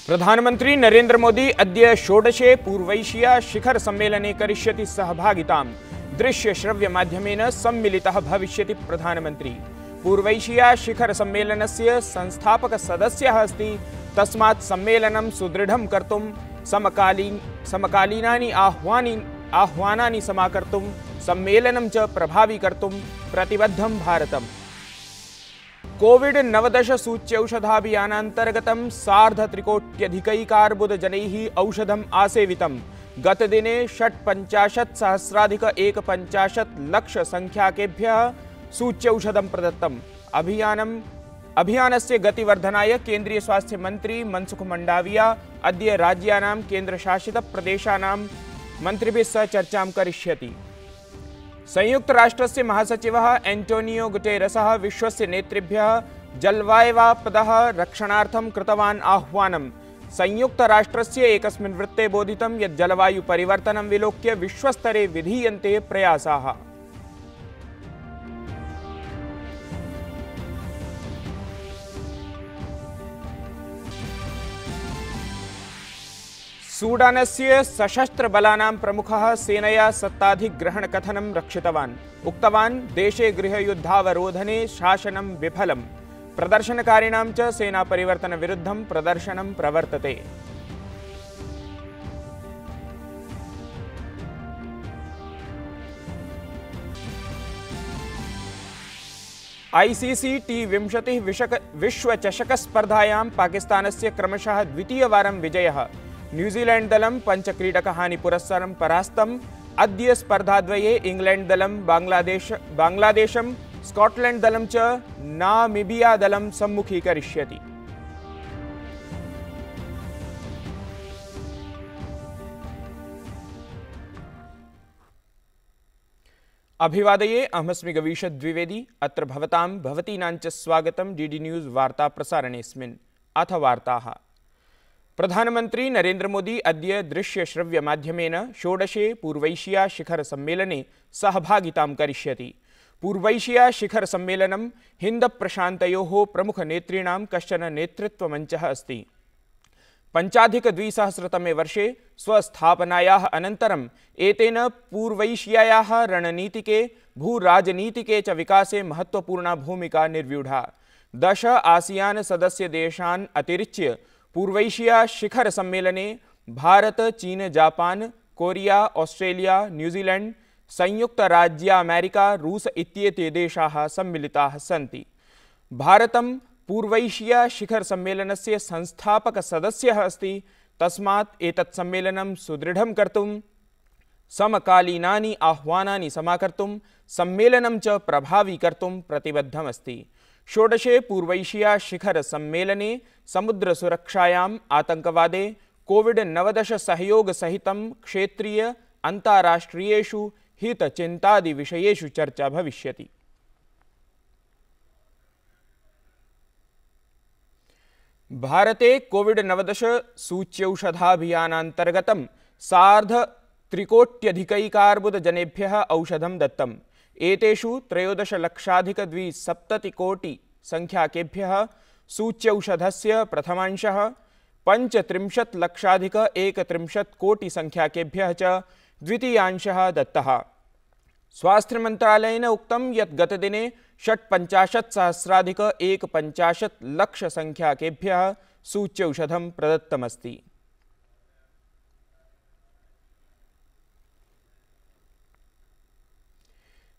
प्रधानमंत्री नरेंद्र मोदी अद्य षोडशे पूर्वैशिया शिखर सम्मेलने करिष्यति सहभागितां। दृश्य श्रव्य माध्यमेन सम्मिलितः भविष्यति प्रधानमंत्री। पूर्वैशिया शिखर सम्मेलनस्य संस्थापक सदस्यः अस्ति, तस्मात् सम्मेलनं सुदृढं कर्तुं समकालीनानि आह्वानानि समाकर्तुं सम्मेलनं च प्रभावी कर्तुं प्रतिबद्धं भारतम्। कोविड-19 सूच्यौषधाभियानान्तर्गतं सार्ध-3 औषधम् आसेवितम्। गतदिने 55,000,150 संख्याकेभ्यः सूच्यौषधं प्रदत्तम्। अभियानस्य गतिवर्धनाय केन्द्रीय स्वास्थ्य मंत्री मनसुख मंडाविया अद्य राज्यानां केन्द्रशासितप्रदेशानां मन्त्रिभिः सह चर्चां करिष्यति। संयुक्त राष्ट्रस्य महासचिवः एंटोनियो गुटेरसः विश्वस्य नेतृभ्यः जलवायवापदः रक्षणार्थं कृतवान् आह्वानं। संयुक्त राष्ट्रस्य एकस्मिन् वृत्ते बोधितं यत् जलवायु परिवर्तनं विलोक्य विश्वस्तरे विधीयन्ते प्रयासाः। सूडानस्य सशस्त्रबलानां प्रमुखः सेनया सत्ताधिग्रहणकथनं रक्षितवान्। उक्तवान् देशे गृहयुद्धावरोधने शासनं विफलम्। प्रदर्शनकारिणां च सेनापरिवर्तनविरुद्धं प्रदर्शनं प्रवर्तते। ICC T20 विश्वचषकस्पर्धायां पाकिस्तानस्य क्रमशः द्वितीयवारं विजयः। न्यूजीलैंड दलं पञ्चक्रीडकहानिपुरस्सरं परास्तम्। अद्य स्पर्धाद्वये इंग्लैंड दलं बांग्लादेशं स्कॉटलैंड दलं च नामीबिया दलं सम्मुखीकरिष्यति। अभिवादये, अहमस्मि गवीश द्विवेदी। अत्र भवतां भवतीनां च स्वागतं डीडी न्यूज़ वार्ता प्रसारणेऽस्मिन्। अथ वार्ताः। प्रधानमंत्री नरेंद्र मोदी अद्य दृश्य श्रव्य माध्यमेन षोडशे पूर्वैशिया शिखर सम्मेलने सहभागितां करिष्यति। पूर्वैशिया शिखर सम्मेलनं हिंद प्रशान्तयोः प्रमुख नेतॄणां कश्चन नेतृत्वमञ्चः अस्ति। 2015 वर्षे स्वस्थापनायाः अनन्तरम् एतेन पूर्वैशियायाः रणनीतिके भूराजनीतिके च विकासे महत्वपूर्णा भूमिका निर्व्यूढा। 10 आसियान सदस्य देशान् अतिरिच्य पूर्वैशिया शिखर सम्मेलने भारत, चीन, जापान, कोरिया, ऑस्ट्रेलिया, न्यूजीलैंड, संयुक्त राज्य अमेरिका, रूस इत्येते देशाः सम्मिलिताः सन्ति। भारतं पूर्वैशिया शिखर सम्मेलनस्य संस्थापक सदस्यः अस्ति, तस्मात् एतत् सम्मेलनं सुदृढं कर्तुं समकालीनानि आह्वानानि समाकर्तुं सम्मेलनं च प्रभावी कर्तुं प्रतिबद्धमस्ति। षोडशे पूर्वैशिया शिखर सम्मेलने समुद्रसुरक्षायाम्, आतंकवादे, कोविड-19 सहयोग सहितं क्षेत्रीय अन्ताराष्ट्रियेषु हितचिन्तादि विषयेषु चर्चा भविष्यति। भारते कोविड-19 सूच्यौषधाभियानान्तर्गतं सार्ध-3 औषधं दत्तम्। एतेषु 13,02,70,000,000 संख्याकेभ्यः सूच्यौषधस्य प्रथमांशः, 35,31,30,000,000 संख्याकेभ्यः च द्वितीयांशः दत्तः। स्वास्थ्यमन्त्रालयेन उक्तं यत् गतदिने 55,000,150 संख्याकेभ्यः सूच्यौषधं प्रदत्तमस्ति।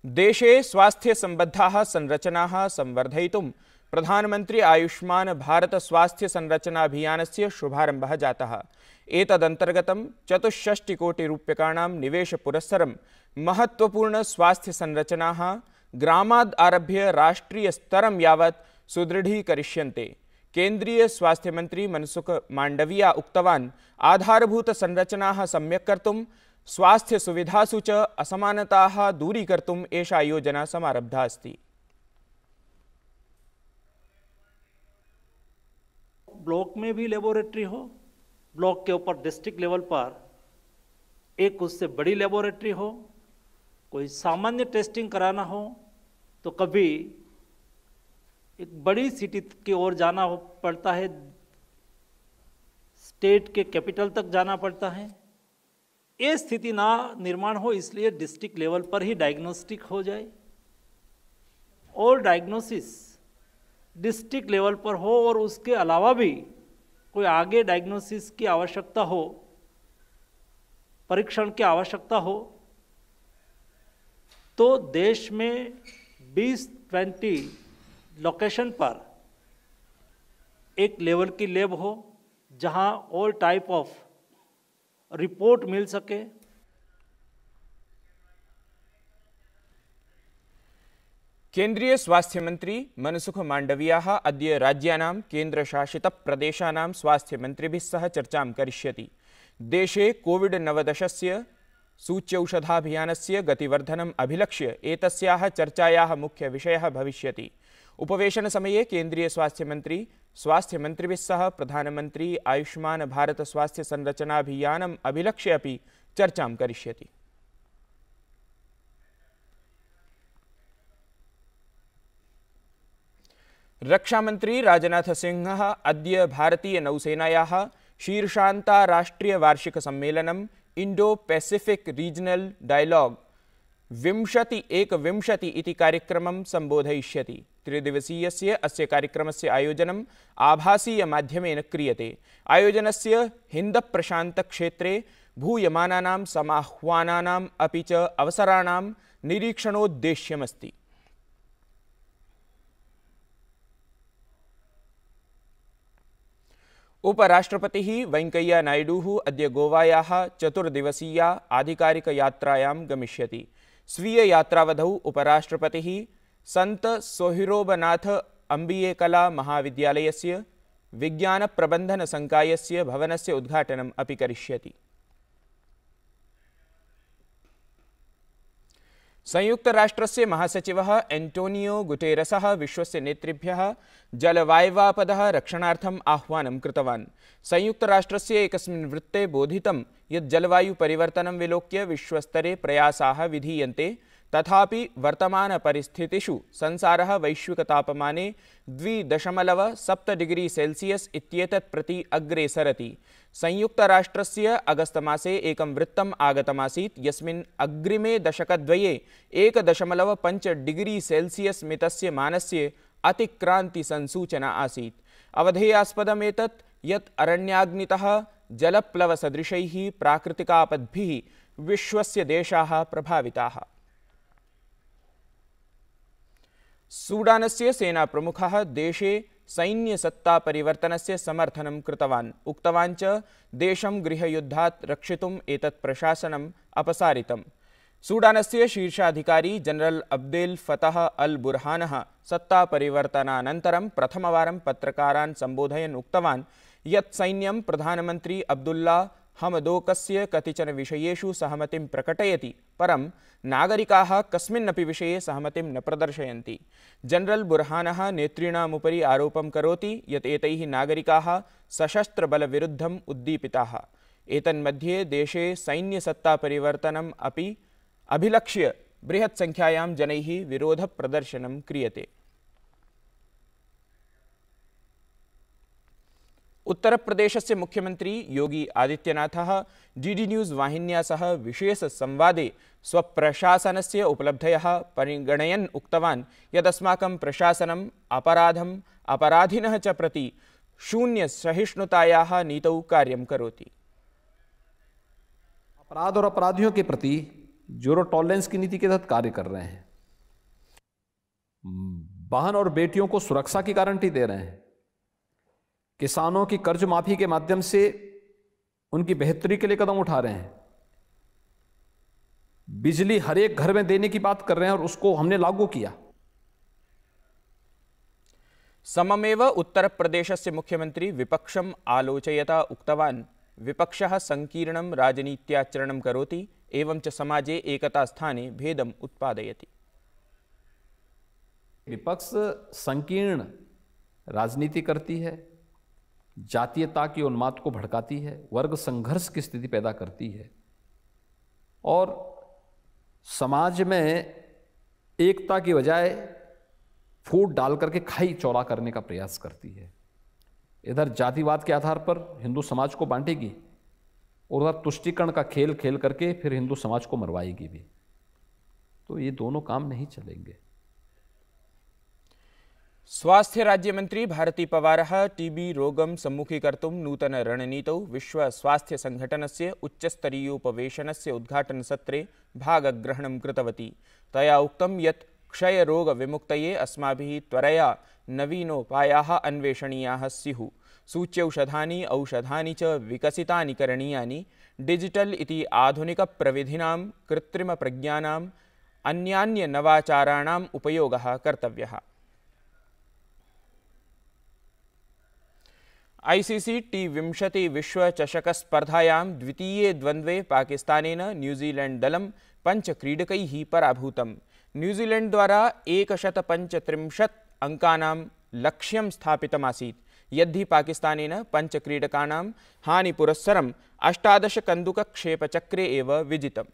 देशे स्वास्थ्य संबद्धाः संरचनाः संवर्धयितुं प्रधानमंत्री आयुष्मान भारत स्वास्थ्य संरचना अभियानस्य शुभारम्भः जातः। एतदन्तर्गतं 64 कोटि रूप्यकाणां निवेशपुरस्सरं महत्वपूर्ण स्वास्थ्य संरचनाः ग्रामाद् आरभ्य राष्ट्रीय स्तरं यावत् सुदृढीकरिष्यन्ते। केन्द्रीय स्वास्थ्य मंत्री मनसुख मांडविया उक्तवान् आधारभूत संरचनाः सम्यक् कर्तुं स्वास्थ्य सुविधासु च असमानताः दूरीकर्तुम् एषा योजना समारब्धा अस्ति। ब्लॉक में भी लेबोरेटरी हो, ब्लॉक के ऊपर डिस्ट्रिक्ट लेवल पर एक उससे बड़ी लेबोरेटरी हो, कोई सामान्य टेस्टिंग कराना हो तो कभी एक बड़ी सिटी की ओर जाना पड़ता है, स्टेट के कैपिटल तक जाना पड़ता है। ये स्थिति ना निर्माण हो, इसलिए डिस्ट्रिक्ट लेवल पर ही डायग्नोस्टिक हो जाए और डायग्नोसिस डिस्ट्रिक्ट लेवल पर हो, और उसके अलावा भी कोई आगे डायग्नोसिस की आवश्यकता हो, परीक्षण की आवश्यकता हो, तो देश में 20-20 लोकेशन पर एक लेवल की लैब हो जहां ऑल टाइप ऑफ रिपोर्ट मिल सके। केंद्रीय स्वास्थ्य मंत्री मनसुख मांडवियाः अद्य राज्यानां केन्द्रशासितप्रदेशानां स्वास्थ्यमन्त्रिभिः सह चर्चां करिष्यति। देशे कोविड-19 सूच्यौषधाभियानस्य गतिवर्धनम् अभिलक्ष्य एतस्याः चर्चायाः मुख्यविषयः भविष्यति। उपवेशनसमये केंद्रीय स्वास्थ्यमन्त्रिभिः सह प्रधानमन्त्री आयुष्मान भारत स्वास्थ्य संरचनाभियानम् अभिलक्ष्य अपि चर्चां करिष्यति। रक्षामंत्री राजनाथ सिंह अद्य भारतीय नौसेनायाः शीर्षान्ताराष्ट्रियवार्षिकसम्मेलनम् इंडो पैसिफिक रीजनल डायलॉग 2021 इति कार्यक्रमं सम्बोधयिष्यति। त्रिदिवसीयस्य अस्य कार्यक्रमस्य आयोजनम् आभासीयमाध्यमेन क्रियते। आयोजनस्य हिन्दप्रशान्तक्षेत्रे भूयमानानां समाह्वानानाम् अपि च अवसराणां निरीक्षणोद्देश्यमस्ति। उपराष्ट्रपतिः वेंकैया नायडुः अद्य गोवायाः चतुर्दिवसीया आधिकारिकयात्रायां गमिष्यति। स्वीययात्रावधौ उपराष्ट्रपतिः संत सोहिरोबनाथ अम्बिये कला महाविद्यालयस्य विज्ञानप्रबन्धनसंकायस्य भवनस्य उद्घाटनम् अपि करिष्यति। संयुक्तराष्ट्रस्य महासचिवः एंटोनियो गुटेरसः विश्वस्य नेतृभ्यः जलवाय्वापदः रक्षणार्थम् आह्वानं कृतवान्। संयुक्तराष्ट्रस्य एकस्मिन् वृत्ते बोधितं यत् जलवायुपरिवर्तनं विलोक्य विश्वस्तरे प्रयासाः विधीयन्ते, तथापि वर्तमानपरिस्थितिषु संसारः वैश्विकतापमाने 2.7 डिग्री सेल्सियस् इत्येतत् प्रति अग्रे सरति। संयुक्तराष्ट्रस्य अगस्तमासे एकं वृत्तम् आगतमासीत् यस्मिन् अग्रिमे दशकद्वये 1.5 डिग्री सेल्सियस् मितस्य मानस्य अतिक्रान्तिसंसूचना आसीत्। अवधेयास्पदमेतत् यत् अरण्याग्नितः जलप्लवसदृशैः प्राकृतिकापद्भिः विश्वस्य देशाः प्रभाविताः। सूडानस्य सेनाप्रमुखः देशे सैन्यसत्तापरिवर्तनस्य समर्थनं कृतवान्। उक्तवान् च देशं गृहयुद्धात् रक्षितुम् एतत् प्रशासनम् अपसारितम्। सूडानस्य शीर्षाधिकारी जनरल अब्देल फतह अल बुरहानः सत्तापरिवर्तनानन्तरं प्रथमवारं पत्रकारान् सम्बोधयन् उक्तवान् यत् सैन्यं प्रधानमन्त्री अब्दुल्ला हमदोकस्य कतिचन विषयेषु सहमतिं प्रकटयति, परं नागरिकाः कस्मिन्नपि विषये सहमतिं न प्रदर्शयन्ति। जनरल बुरहानः नेतॄणामुपरि आरोपं करोति यत् एतैः नागरिकाः सशस्त्रबलविरुद्धम् उद्दीपिताः। एतन्मध्ये देशे सैन्यसत्तापरिवर्तनम् अपि अभिलक्ष्य बृहत्संख्यायां जनैः विरोधप्रदर्शनं क्रियते। उत्तर प्रदेशस्य मुख्यमंत्री योगी आदित्यनाथः डीडी न्यूज़ वाहिन्या सह विशेषसंवादे स्वप्रशासनस्य उपलब्धयः परिगणयन् उक्तवान् यदस्माकं प्रशासनम् अपराधम् अपराधिनः च प्रति शून्यसहिष्णुतायाः नीतौ कार्यं करोति। अपराध और अपराधियों के प्रति जीरो टॉलरेंस की नीति के तहत कार्य कर रहे हैं। बहन और बेटियों को सुरक्षा की गारंटी दे रहे हैं। किसानों की कर्ज माफी के माध्यम से उनकी बेहतरी के लिए कदम उठा रहे हैं। बिजली हर एक घर में देने की बात कर रहे हैं और उसको हमने लागू किया। सममेव उत्तर प्रदेशस्य मुख्यमंत्री विपक्षम् आलोचयता उक्तवान् विपक्षः संकीर्णं राजनीत्याचरणं करोति एवं च समाजे एकता स्थाने भेदम् उत्पादयति। विपक्ष संकीर्ण राजनीति करती है, जातीयता की उन्माद को भड़काती है, वर्ग संघर्ष की स्थिति पैदा करती है और समाज में एकता की बजाय फूट डाल करके खाई चौड़ा करने का प्रयास करती है। इधर जातिवाद के आधार पर हिंदू समाज को बांटेगी और उधर तुष्टीकरण का खेल खेल करके फिर हिंदू समाज को मरवाएगी भी। तो ये दोनों काम नहीं चलेंगे। स्वास्थ्य राज्य मंत्री भारती पवारः टीबी रोगं सम्मुखीकर्तुं नूतन रणनीतौ विश्व स्वास्थ्य संघटनस्य उच्चस्तरीयोपवेशनस्य उद्घाटनसत्रे भागग्रहणं कृतवती। तया उक्तं यत् क्षयरोगविमुक्तये अस्माभिः त्वरया नवीनोपायाः अन्वेषणीयाः स्युः। सूच्यौषधानि औषधानि च विकसितानि करणीयानि। डिजिटल इति आधुनिकप्रविधिनां कृत्रिमप्रज्ञानाम् अन्यान्यनवाचाराणाम् उपयोगः कर्तव्यः। ICC T20 विश्वचषकस्पर्धायां द्वितीये द्वन्द्वे पाकिस्तानेन न्यूजीलैंड दलं 5 क्रीडकैः पराभूतम्। न्यूजीलैंड द्वारा 135 अंकानां लक्ष्यं स्थापितमासीत्, यद्धि पाकिस्तानेन 5 क्रीडकानां हानिपुरस्सरं 18 कन्दुकक्षेपचक्रे एव विजितम्।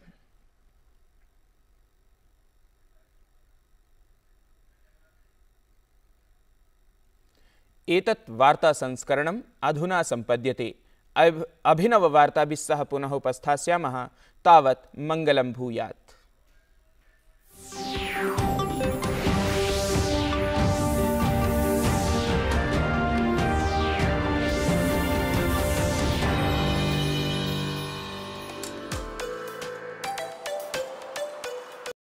एतत् वार्ता संस्करणम् अधुना सम्पद्यते। अभिनववार्ताभिः सह पुनः उपस्थास्यामः। तावत् मङ्गलं भूयात्।